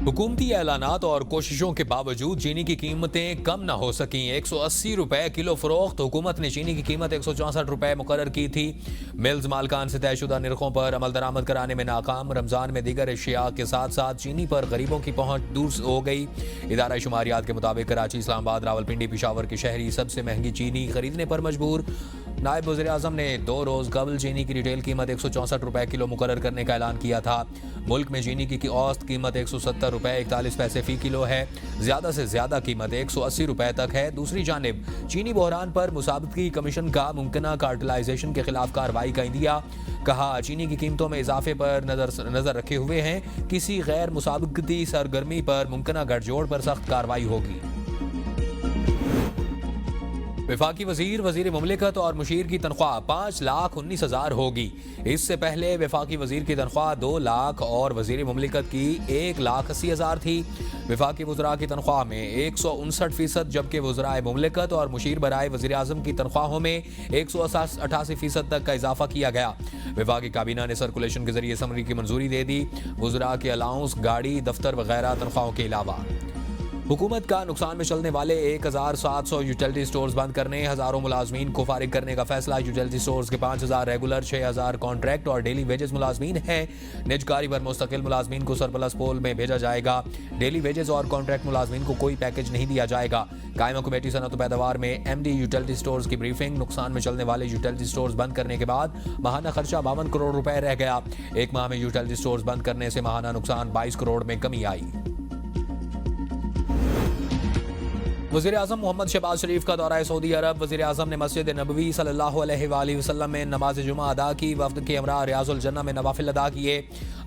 हुकूमती ऐलानात और कोशिशों के बावजूद चीनी की कीमतें कम न हो सकी। 180 रुपए किलो फरोख्त। हुकूमत ने चीनी की कीमत 164 रुपए मुकर्रर की थी। मिल्स मालकान से तयशुदा निरखों पर अमल दरामद कराने में नाकाम। रमजान में दीगर एशिया के साथ साथ चीनी पर गरीबों की पहुंच दूर हो गई। इदारा शुमारियात के मुताबिक कराची, इस्लामाबाद, रावलपिंडी, पिशावर के शहरी सबसे महंगी चीनी खरीदने पर मजबूर। नायब वज़ीर आज़म ने 2 रोज़ कबल चीनी की रिटेल कीमत 164 रुपए किलो मुकर्रर करने का ऐलान किया था। मुल्क में चीनी की औसत कीमत 170 रुपए 41 पैसे फी किलो है। ज़्यादा से ज़्यादा कीमत 180 रुपए तक है। दूसरी जानिब चीनी बहरान पर मुसाबकी कमीशन का मुमकिना कार्टलाइजेशन के खिलाफ कार्रवाई का इंदिया। कहा, चीनी की कीमतों में इजाफे पर नजर रखे हुए हैं। किसी गैर मुसाबकती सरगर्मी पर मुमकिना गठजोड़ पर सख्त कार्रवाई होगी। वफाकी वजीर मुमलिकत और मुशीर की तनख्वाह 5,19,000 होगी। इससे पहले वफाकी वजीर की तनख्वाह 2 लाख और वजीर मुमलिकत की 1,80,000 थी। वफाकी वज़रा की तनख्वाह में 159%, जबकि वज़राए मुमलिकत और मुशीर बराए वज़ीर आज़म की तनख्वाहों में 188% तक का इजाफा किया गया। वफाकी काबीना ने सर्कुलेशन के जरिए समरी की मंजूरी दे दी। वज़रा के अलाउंस, गाड़ी, दफ्तर वगैरह तनख्वाहों के अलावा हुकूमत का नुकसान में चलने वाले 1,700 यूटिलिटी स्टोर्स बंद करने, हज़ारों मुलाजमीन को फारिग करने का फैसला। यूटिलिटी स्टोर्स के 5,000 रेगुलर, 6,000 कॉन्ट्रैक्ट और डेली वेजेस मुलाजमीन हैं। निजकारी पर मुस्तकिल मुलाजमीन को सरप्लस पोल में भेजा जाएगा। डेली वेजेस और कॉन्ट्रैक्ट मुलाजमीन को कोई पैकेज नहीं दिया जाएगा। कायमा कमेटी सनत व पैदावार में MD यूटिलिटी स्टोर्स की ब्रीफिंग। नुकसान में चलने वाले यूटिलिटी स्टोर्स बंद करने के बाद माहाना खर्चा 52 करोड़ रुपए रह गया। एक माह में यूटिलिटी स्टोर्स बंद करने से माहाना नुकसान 22 करोड़ में कमी आई। वज़ीर आज़म मोहम्मद शहबाज शरीफ का दौरा सऊदी अरब। वज़ीर आज़म ने मस्जिद नबवी सल्लल्लाहु अलैहि वसल्लम में नमाज जुमा अदा की। वफ्द के हमरा रियाजुल जन्ना में नवाफिल अदा किए।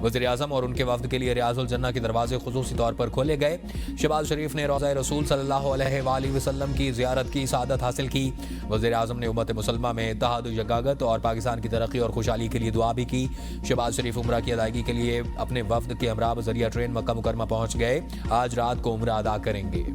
वज़ीर आज़म और उनके वफ्द के लिए रियाजुल जन्ना के दरवाजे खुसूसी तौर पर खोले गए। शहबाज शरीफ ने रोज़ा रसूल सल्लल्लाहु अलैहि वसल्लम की ज़ियारत की, सआदत हासिल की। वज़ीर आज़म ने उम्मत मुसलमा में इत्तेहाद, यगागत और पाकिस्तान की तरक्की और खुशहाली के लिए दुआ भी की। शहबाज शरीफ उम्रा की अदायगी के लिए अपने वफ्द के हमरा बजरिया ट्रेन मक्का मुकरमा पहुँच गए। आज रात को उम्रा अदा करेंगे।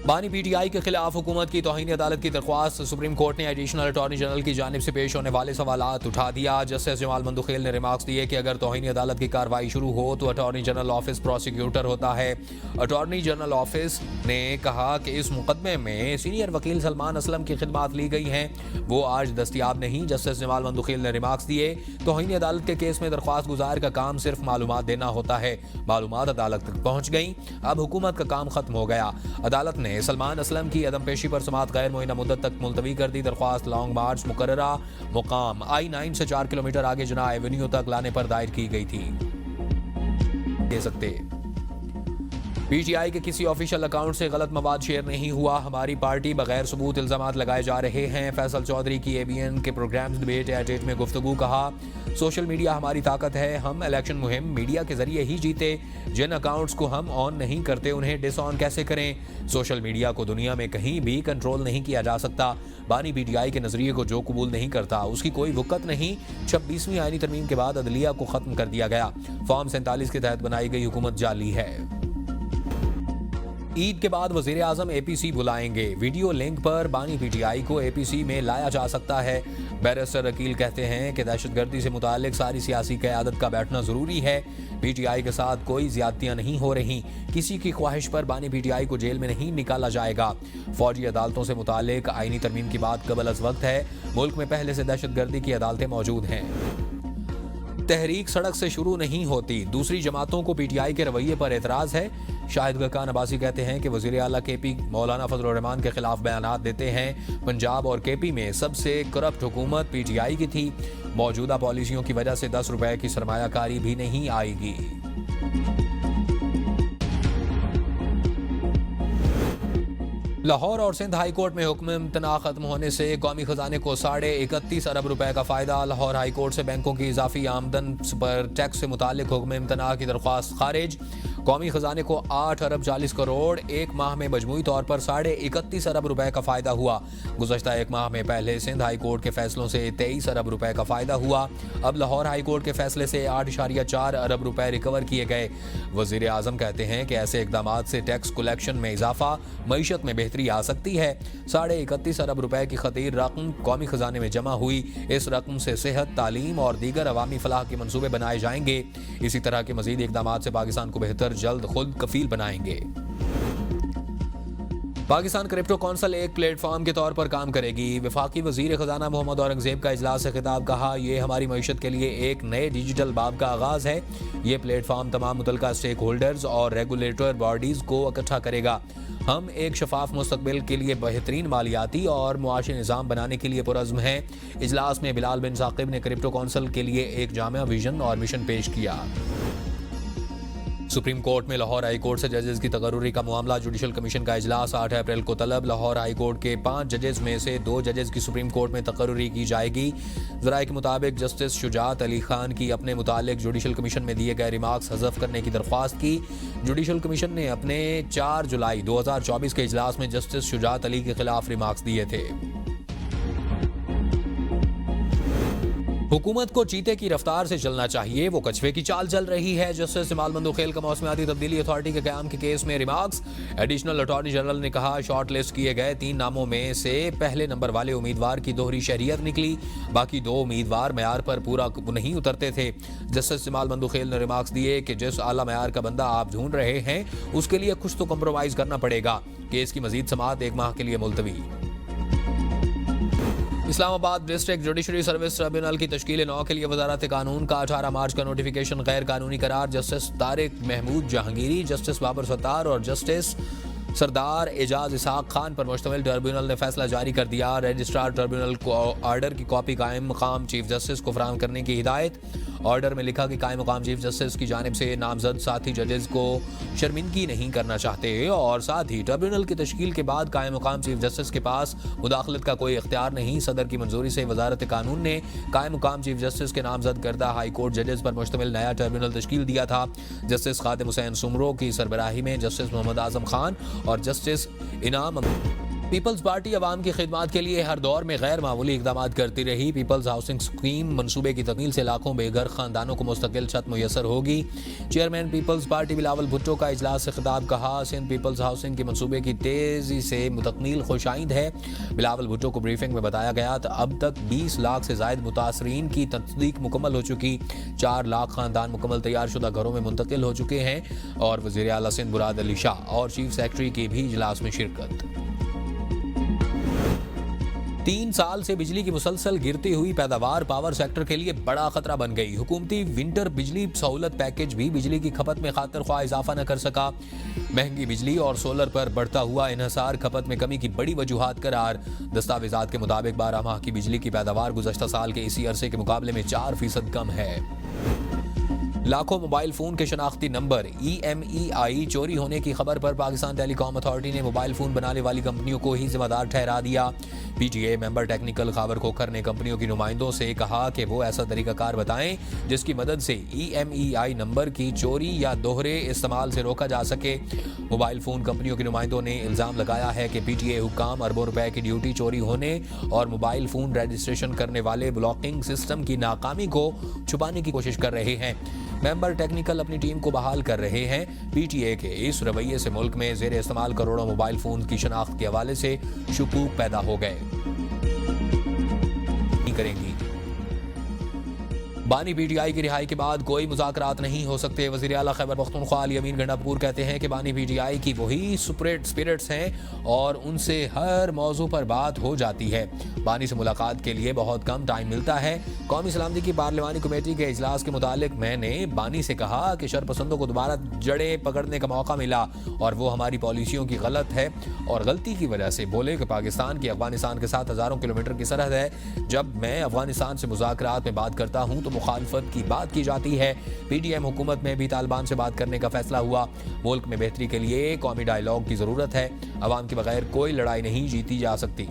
बानी PTI के खिलाफ हुकूमत की तौहीन अदालत की दरख्वास्त। सुप्रीम कोर्ट ने एडिशनल अटॉर्नी जनरल की जानिब से पेश होने वाले सवालात उठा दिया। जस्टिस जमाल मंदुखेल ने रिमार्क्स दिए कि अगर तौहीन अदालत की कार्रवाई शुरू हो तो अटॉर्नी जनरल ऑफिस प्रोसिक्यूटर होता है। अटॉर्नी जनरल ऑफिस ने कहा कि इस मुकदमे में सीनियर वकील सलमान असलम की खिदमात ली गई हैं, वो आज दस्तियाब नहीं। जस्टिस जमाल मंदुखेल ने रिमार्क्स दिए, तौहीन अदालत के केस में दरख्वास्त गुजार का काम सिर्फ मालूमात देना होता है। मालूमात अदालत तक पहुँच गई, अब हुकूमत का काम खत्म हो गया। अदालत ने सलमान असलम की अदम पेशी पर समाअत गैर मुअय्यना मुद्दत तक मुलतवी कर दी। दरख्वास्त लॉन्ग मार्च मुकर्ररा मुकाम I-9 से 4 किलोमीटर आगे जना एवेन्यू तक लाने पर दायर की गई थी। दे सकते PTI के किसी ऑफिशियल अकाउंट से गलत मवाद शेयर नहीं हुआ। हमारी पार्टी बगैर सबूत इल्जामात लगाए जा रहे हैं। फैसल चौधरी की ABN के प्रोग्राम्स डिबेट एट 8 में गुफ्तगू। कहा, सोशल मीडिया हमारी ताकत है। हम इलेक्शन मुहिम मीडिया के जरिए ही जीते। जिन अकाउंट्स को हम ऑन नहीं करते उन्हें डिस ऑन कैसे करें। सोशल मीडिया को दुनिया में कहीं भी कंट्रोल नहीं किया जा सकता। बानी PTI के नजरिए को जो कबूल नहीं करता उसकी कोई वक़्त नहीं। 26वीं आईनी तरमीम के बाद अदलिया को खत्म कर दिया गया। फॉर्म 47 के तहत बनाई गई हुकूमत जाली है। ईद के बाद वज़ीर आज़म APC बुलाएंगे। वीडियो लिंक पर बानी PTI को APC में लाया जा सकता है। बैरिस्टर अकील कहते हैं कि दहशतगर्दी से मुताल्लिक सारी सियासी क़यादत का बैठना ज़रूरी है। PTI के साथ कोई ज़्यादतियाँ नहीं हो रही। किसी की ख्वाहिश पर बानी PTI को जेल में नहीं निकाला जाएगा। फौजी अदालतों से मुताल्लिक आईनी तरमीम की बात कबल अज़ वक्त है। मुल्क में पहले से दहशतगर्दी की अदालतें मौजूद हैं। तहरीक सड़क से शुरू नहीं होती, दूसरी जमातों को PTI के रवैये पर एतराज़ है। शाहिद गकान अब्बासी कहते हैं कि वज़ीर आला KP मौलाना फजलुर रहमान के खिलाफ बयानात देते हैं। पंजाब और KP में सबसे करप्ट हुकूमत PTI की थी। मौजूदा पॉलिसियों की वजह से 10 रुपए की सरमायाकारी भी नहीं आएगी। लाहौर और सिंध हाई कोर्ट में हुक्म इम्तना खत्म होने से कौमी खजाने को 31.5 अरब रुपए का फायदा। लाहौर हाई कोर्ट से बैंकों की इजाफी आमदन पर टैक्स से मुतालिक हुक्म इम्तना की दरख्वास्त खारिज। कौमी खजाने को 8 अरब 40 करोड़ एक माह में मजमूई तौर पर 31.5 अरब रुपए का फायदा हुआ। गुज़श्ता एक माह में पहले सिंध हाई कोर्ट के फैसलों से 23 अरब रुपए का फायदा हुआ। अब लाहौर हाई कोर्ट के फैसले से 8.4 अरब रुपए रिकवर किए गए। वजीर आजम कहते हैं कि ऐसे इकदाम से टैक्स कलेक्शन में इजाफा, मईशत में बेहतरी आ सकती है। 31.5 अरब रुपए की खतीर रकम कौमी खजाने में जमा हुई। इस रकम से सेहत, तालीम और दीगर अवामी फलाह के मंसूबे बनाए जाएंगे। इसी तरह के मजीद इकदाम से पाकिस्तान को बेहतर जल्द खुद कफील बनाएंगे। पाकिस्तान क्रिप्टो कौंसिल एक प्लेटफॉर्म के तौर पर काम करेगी। वफाकी वजीर खजाना मोहम्मद औरंगजेब का इजलास से खिताब, कहा यह हमारी मईशत के लिए एक नए डिजिटल बाब का आगाज है। ये प्लेटफॉर्म तमाम मुतल्लिका स्टेक होल्डर्स और रेगुलेटर बॉडीज को इकट्ठा करेगा। हम एक शफाफ मुस्तकबिल के लिए बेहतरीन मालियाती और मुआशी निज़ाम बनाने के लिए पुरज़्म हैं। इजलास में बिलाल बिन साकिब ने क्रिप्टो कौंसिल के लिए एक जामिया विजन और मिशन पेश किया। सुप्रीम कोर्ट में लाहौर हाई कोर्ट से जजेस की तकर्रुरी का मामला, जुडिशल कमीशन का इजलास 8 अप्रैल को तलब। लाहौर हाई कोर्ट के 5 जजेस में से 2 जजेस की सुप्रीम कोर्ट में तकर्रुरी की जाएगी। ज़राए के मुताबिक जस्टिस शुजात अली खान की अपने मुतालिक जुडिशल कमीशन में दिए गए रिमार्क्स हज़फ करने की दरख्वास्त की। जुडिशल कमीशन ने अपने 4 जुलाई 2024 के इजलास में जस्टिस शुजात अली के खिलाफ रिमार्क्स दिए थे। हुकूमत को चीते की रफ्तार से चलना चाहिए, वो कछुए की चाल चल रही है। जस्टिस जमाल मंदोखेल का मौसमियाती तब्दीली अथॉरिटी के क़याम के केस में रिमार्क्स। एडिशनल अटॉर्नी जनरल ने कहा, शॉर्ट लिस्ट किए गए 3 नामों में से पहले नंबर वाले उम्मीदवार की दोहरी शहरियत निकली, बाकी 2 उम्मीदवार मयार पर पूरा नहीं उतरते थे। जस्टिस जमाल मंदोखेल ने रिमार्क्स दिए कि जिस आला मयार का बंदा आप ढूंढ रहे हैं उसके लिए कुछ तो कम्प्रोमाइज करना पड़ेगा। केस की मजीद समाअत 1 माह के लिए मुलतवी। Islamabad district judiciary service tribunal की तश्कील 9 के लिए वजारत कानून का 18 मार्च का नोटिफिकेशन गैर कानूनी करार। जस्टिस तारिक महमूद जहांगीरी, जस्टिस बाबर सत्तार और जस्टिस सरदार एजाज इसहाक खान पर मुश्तमिल ट्रिब्यूनल ने फैसला जारी कर दिया। रजिस्ट्रार ट्रिब्यूनल को ऑर्डर की कॉपी कायम मकाम चीफ जस्टिस को फराहम करने की हिदायत। ऑर्डर में लिखा कि कायम मकाम चीफ जस्टिस की जानिब से नामजद साथी जजेस को शर्मिंदगी नहीं करना चाहते और साथ ही ट्रिब्यूनल की तश्कील के बाद कायम मकाम चीफ जस्टिस के पास मुदाखलत का कोई इख्तियार नहीं। सदर की मंजूरी से वजारत कानून ने कायम मकाम चीफ जस्टिस के नामजद करदा हाई कोर्ट जजेस पर मुश्तमिल नया ट्रिब्यूनल तश्कील दिया था। जस्टिस खादिम हुसैन सुमरो की सरबराही में जस्टिस मोहम्मद आजम खान और जस्टिस इनाम। पीपल्स पार्टी अवाम की खिदमत के लिए हर दौर में गैर मामूली इकदाम करती रही। पीपल्स हाउसिंग स्कीम मनसूबे की तकमील से लाखों बेघर खानदानों को मुस्तकिल छत मुयसर होगी। चेयरमैन पीपल्स पार्टी बिलावल भुट्टो का इजलास से खिताब, कहा सिंध पीपल्स हाउसिंग के मनसूबे की तेजी से तकमील खुशाइंद है। बिलावल भुट्टो को ब्रीफिंग में बताया गया तो अब तक 20 लाख से जायद मुतासरीन की तस्दीक मुकम्मल हो चुकी। 4 लाख खानदान मुकम्मल तैयारशुदा घरों में मुंतकिल हो चुके हैं। और वज़ीर आला सिंध मुराद अली शाह और चीफ सेक्रेटरी की भी इजलास में शिरकत। 3 साल से बिजली की मुसलसल गिरती हुई पैदावार पावर सेक्टर के लिए बड़ा खतरा बन गई। हुकूमती विंटर बिजली सहूलत पैकेज भी बिजली की खपत में खातिर ख्वाह इजाफा न कर सका। महंगी बिजली और सोलर पर बढ़ता हुआ इन्हसार खपत में कमी की बड़ी वजूहात करार। दस्तावेजात के मुताबिक 12 माह की बिजली की पैदावार गुज़श्ता साल के इसी अरसे के मुकाबले में 4% कम है। लाखों मोबाइल फोन के शनाख्ती नंबर EMEI चोरी होने की खबर पर पाकिस्तान टेलीकॉम अथॉरिटी ने मोबाइल फोन बनाने वाली कंपनियों को ही जिम्मेदार ठहरा दिया। PTA मेंबर टेक्निकल खबर खोखर ने कंपनियों के नुमाइंदों से कहा कि वो ऐसा तरीकाकार बताएं जिसकी मदद से EMEI नंबर की चोरी या दोहरे इस्तेमाल से रोका जा सके। मोबाइल फोन कंपनियों के नुमाइंदों ने इल्जाम लगाया है कि PTA हुक्काम अरबों रुपए की ड्यूटी चोरी होने और मोबाइल फोन रजिस्ट्रेशन करने वाले ब्लॉकिंग सिस्टम की नाकामी को छुपाने की कोशिश कर रहे हैं। मेंबर टेक्निकल अपनी टीम को बहाल कर रहे हैं। PTA के इस रवैये से मुल्क में जेर इस्तेमाल करोड़ों मोबाइल फोन की शनाख्त के हवाले से शुकूक पैदा हो गए। करेंगी बानी PTI की रिहाई के बाद कोई मुज़ाकरात नहीं हो सकते। वज़ीर आला खैबर पख्तूनख्वा अली अमीन गंडापुर कहते हैं कि बानी PTI की वही स्पिरिट्स हैं और उनसे हर मौजू पर बात हो जाती है। बानी से मुलाकात के लिए बहुत कम टाइम मिलता है। कौमी सलामती की पार्लिमानी कमेटी के इजलास के मुतालिक मैंने बानी से कहा कि शरपसंदों को दोबारा जड़ें पकड़ने का मौका मिला और वो हमारी पॉलिसियों की गलत है और गलती की वजह से बोले कि पाकिस्तान की अफगानिस्तान के साथ हज़ारों किलोमीटर की सरहद है। जब मैं अफगानिस्तान से मुज़ाकरात में बात करता हूँ तो मुखालफत की बात की जाती है। PTM हुकूमत में भी तालिबान से बात करने का फैसला हुआ। मुल्क में बेहतरी के लिए कौमी डायलॉग की ज़रूरत है। अवाम के बगैर कोई लड़ाई नहीं जीती जा सकती।